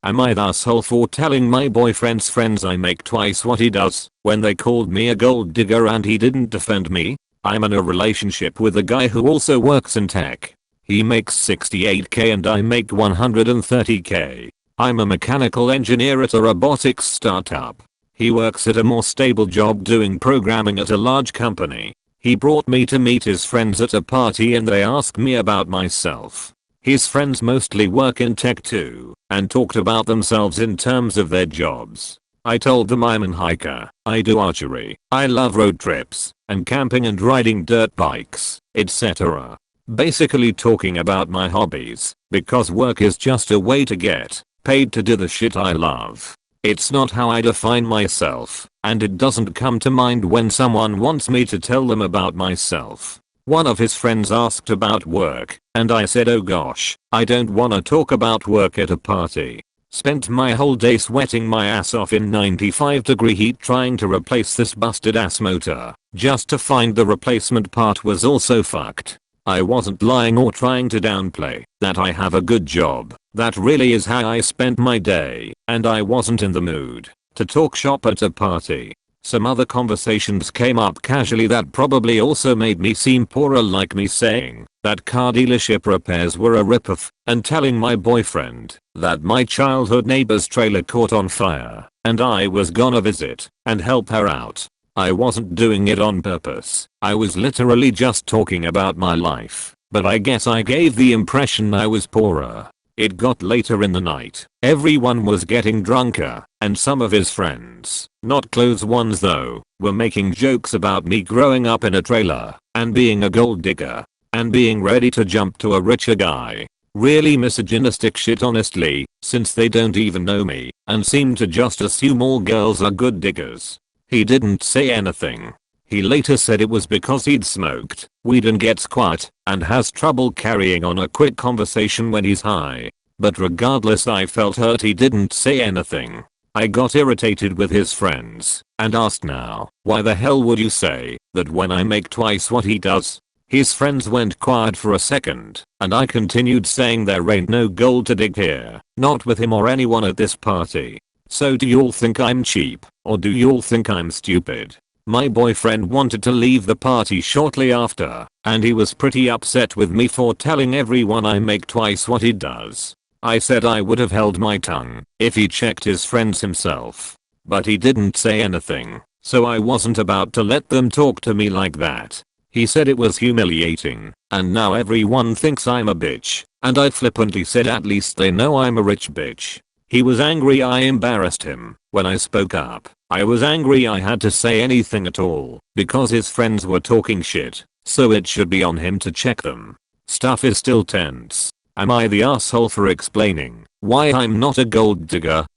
Am I the asshole for telling my boyfriend's friends I make twice what he does when they called me a gold digger and he didn't defend me? I'm in a relationship with a guy who also works in tech. He makes 68k and I make 130k. I'm a mechanical engineer at a robotics startup. He works at a more stable job doing programming at a large company. He brought me to meet his friends at a party and they asked me about myself. His friends mostly work in tech too, and talked about themselves in terms of their jobs. I told them I'm an hiker, I do archery, I love road trips, and camping and riding dirt bikes, etc. Basically talking about my hobbies, because work is just a way to get paid to do the shit I love. It's not how I define myself, and it doesn't come to mind when someone wants me to tell them about myself. One of his friends asked about work, and I said oh gosh, I don't wanna talk about work at a party. Spent my whole day sweating my ass off in 95-degree heat trying to replace this busted ass motor, just to find the replacement part was also fucked. I wasn't lying or trying to downplay that I have a good job. That really is how I spent my day, and I wasn't in the mood to talk shop at a party. Some other conversations came up casually that probably also made me seem poorer, like me saying that car dealership repairs were a ripoff and telling my boyfriend that my childhood neighbor's trailer caught on fire and I was gonna visit and help her out. I wasn't doing it on purpose. I was literally just talking about my life, but I guess I gave the impression I was poorer. It got later in the night. Everyone was getting drunker, and some of his friends, not close ones though, were making jokes about me growing up in a trailer, and being a gold digger, and being ready to jump to a richer guy. Really misogynistic shit honestly, since they don't even know me, and seem to just assume all girls are good diggers. He didn't say anything. He later said it was because he'd smoked weed and gets quiet and has trouble carrying on a quick conversation when he's high. But regardless, I felt hurt he didn't say anything. I got irritated with his friends and asked now, why the hell would you say that when I make twice what he does? His friends went quiet for a second and I continued saying there ain't no gold to dig here, not with him or anyone at this party. So do y'all think I'm cheap, or do y'all think I'm stupid? My boyfriend wanted to leave the party shortly after, and he was pretty upset with me for telling everyone I make twice what he does. I said I would have held my tongue if he checked his friends himself. But he didn't say anything, so I wasn't about to let them talk to me like that. He said it was humiliating, and now everyone thinks I'm a bitch, and I flippantly said at least they know I'm a rich bitch. He was angry I embarrassed him when I spoke up. I was angry I had to say anything at all because his friends were talking shit, so it should be on him to check them. Stuff is still tense. Am I the asshole for explaining why I'm not a gold digger?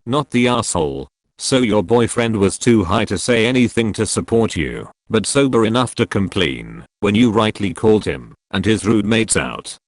Not the asshole. So your boyfriend was too high to say anything to support you, but sober enough to complain when you rightly called him and his rude mates out.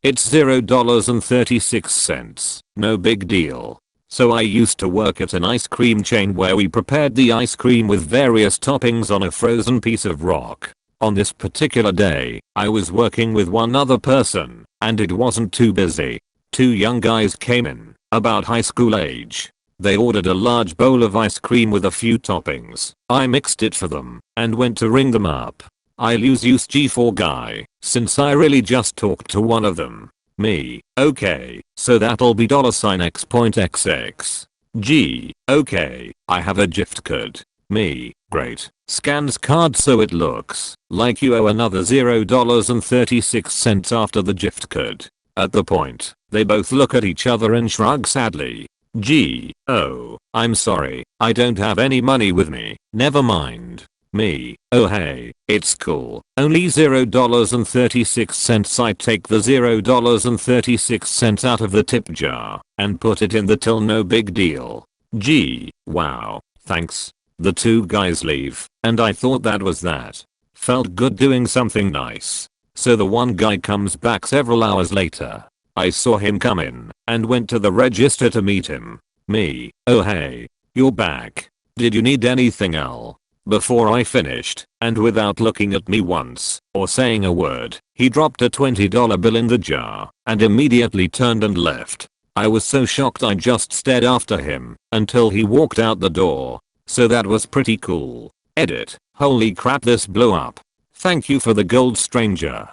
It's $0.36. No big deal. So I used to work at an ice cream chain where we prepared the ice cream with various toppings on a frozen piece of rock. On this particular day, I was working with one other person, and it wasn't too busy. Two young guys came in, about high school age. They ordered a large bowl of ice cream with a few toppings. I mixed it for them, and went to ring them up. I'll use G4 guy, since I really just talked to one of them. Me, okay, so that'll be $X.XX. G, okay, I have a gift card. Me, great, scans card so it looks like you owe another $0.36 after the gift card. At the point, they both look at each other and shrug sadly. G, oh, I'm sorry, I don't have any money with me, never mind. Me, oh hey, it's cool, only $0.36. I take the $0.36 out of the tip jar and put it in the till, no big deal. Gee, wow, thanks. The two guys leave, and I thought that was that. Felt good doing something nice. So the one guy comes back several hours later. I saw him come in and went to the register to meet him. Me, oh hey, you're back. Did you need anything else? Before I finished, and without looking at me once or saying a word, he dropped a $20 bill in the jar and immediately turned and left. I was so shocked I just stared after him until he walked out the door. So that was pretty cool. Edit. Holy crap, this blew up. Thank you for the gold, stranger.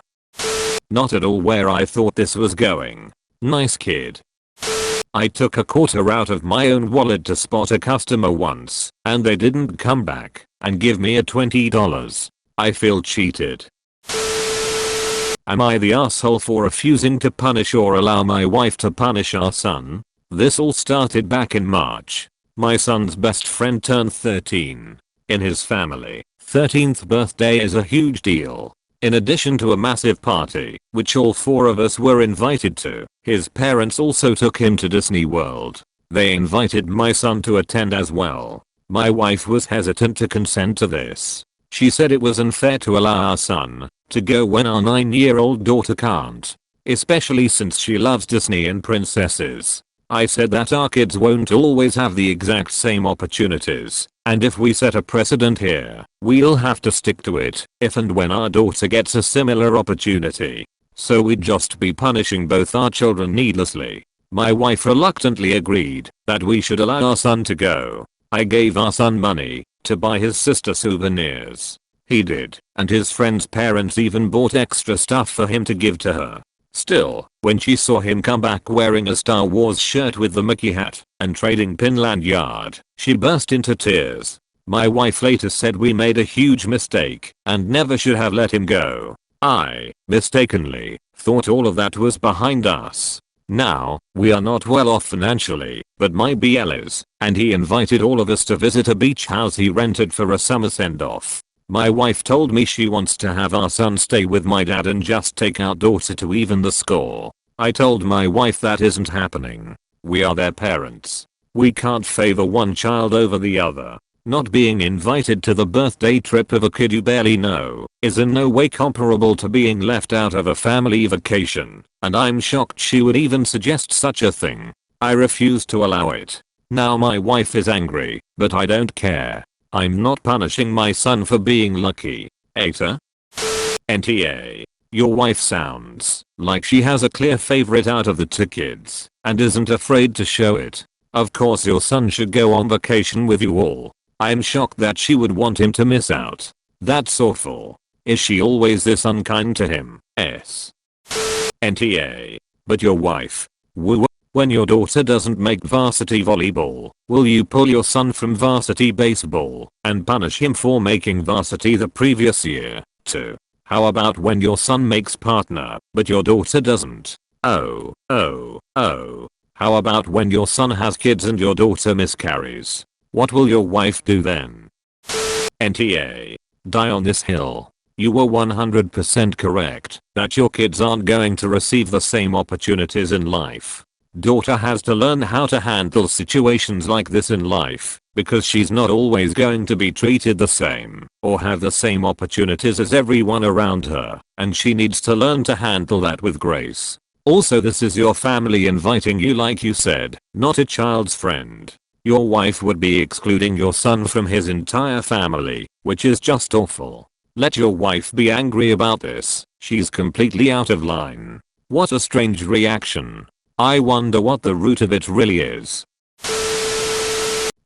Not at all where I thought this was going. Nice kid. I took a quarter out of my own wallet to spot a customer once, and they didn't come back and give me a $20. I feel cheated. Am I the asshole for refusing to punish or allow my wife to punish our son? This all started back in March. My son's best friend turned 13. In his family, 13th birthday is a huge deal. In addition to a massive party, which all 4 of us were invited to, his parents also took him to Disney World. They invited my son to attend as well. My wife was hesitant to consent to this. She said it was unfair to allow our son to go when our 9-year-old daughter can't, especially since she loves Disney and princesses. I said that our kids won't always have the exact same opportunities, and if we set a precedent here, we'll have to stick to it if and when our daughter gets a similar opportunity. So we'd just be punishing both our children needlessly. My wife reluctantly agreed that we should allow our son to go. I gave our son money to buy his sister souvenirs. He did, and his friend's parents even bought extra stuff for him to give to her. Still, when she saw him come back wearing a Star Wars shirt with the Mickey hat and trading pin lanyard, she burst into tears. My wife later said we made a huge mistake and never should have let him go. I, mistakenly, thought all of that was behind us. Now, we are not well off financially, but my BL is, and he invited all of us to visit a beach house he rented for a summer send-off. My wife told me she wants to have our son stay with my dad and just take our daughter to even the score. I told my wife that isn't happening. We are their parents. We can't favor one child over the other. Not being invited to the birthday trip of a kid you barely know is in no way comparable to being left out of a family vacation, and I'm shocked she would even suggest such a thing. I refuse to allow it. Now my wife is angry, but I don't care. I'm not punishing my son for being lucky. AITA? NTA. Your wife sounds like she has a clear favorite out of the 2 kids and isn't afraid to show it. Of course your son should go on vacation with you all. I'm shocked that she would want him to miss out. That's awful. Is she always this unkind to him? S. NTA. But your wife. Woo. When your daughter doesn't make varsity volleyball, will you pull your son from varsity baseball and punish him for making varsity the previous year? 2. How about when your son makes partner, but your daughter doesn't? Oh. How about when your son has kids and your daughter miscarries? What will your wife do then? NTA. Die on this hill. You were 100% correct that your kids aren't going to receive the same opportunities in life. Daughter has to learn how to handle situations like this in life, because she's not always going to be treated the same or have the same opportunities as everyone around her, and she needs to learn to handle that with grace. Also, this is your family inviting you, like you said, not a child's friend. Your wife would be excluding your son from his entire family, which is just awful. Let your wife be angry about this. She's completely out of line. What a strange reaction. I wonder what the root of it really is.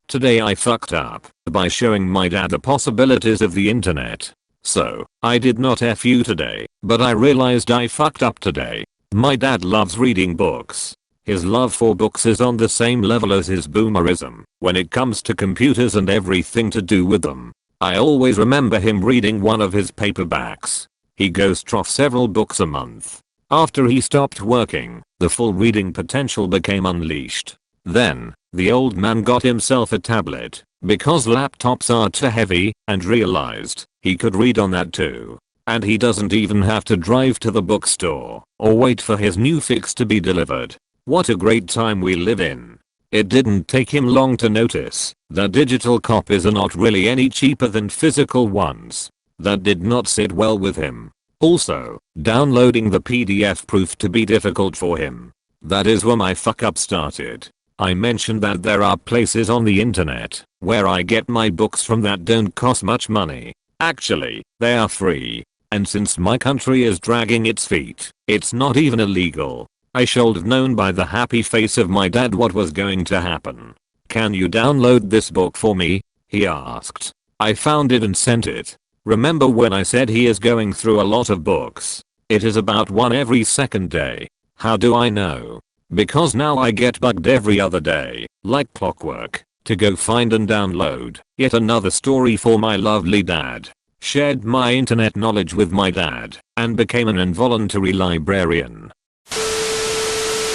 Today I fucked up by showing my dad the possibilities of the internet. So, I did not F you today, but I realized I fucked up today. My dad loves reading books. His love for books is on the same level as his boomerism when it comes to computers and everything to do with them. I always remember him reading one of his paperbacks. He goes through several books a month. After he stopped working, the full reading potential became unleashed. Then, the old man got himself a tablet, because laptops are too heavy, and realized he could read on that too. And he doesn't even have to drive to the bookstore, or wait for his new fix to be delivered. What a great time we live in. It didn't take him long to notice that digital copies are not really any cheaper than physical ones. That did not sit well with him. Also, downloading the PDF proved to be difficult for him. That is where my fuck up started. I mentioned that there are places on the internet where I get my books from that don't cost much money. Actually, they are free. And since my country is dragging its feet, it's not even illegal. I should have known by the happy face of my dad what was going to happen. "Can you download this book for me?" he asked. I found it and sent it. Remember when I said he is going through a lot of books? It is about one every second day. How do I know? Because now I get bugged every other day, like clockwork, to go find and download yet another story for my lovely dad. Shared my internet knowledge with my dad and became an involuntary librarian.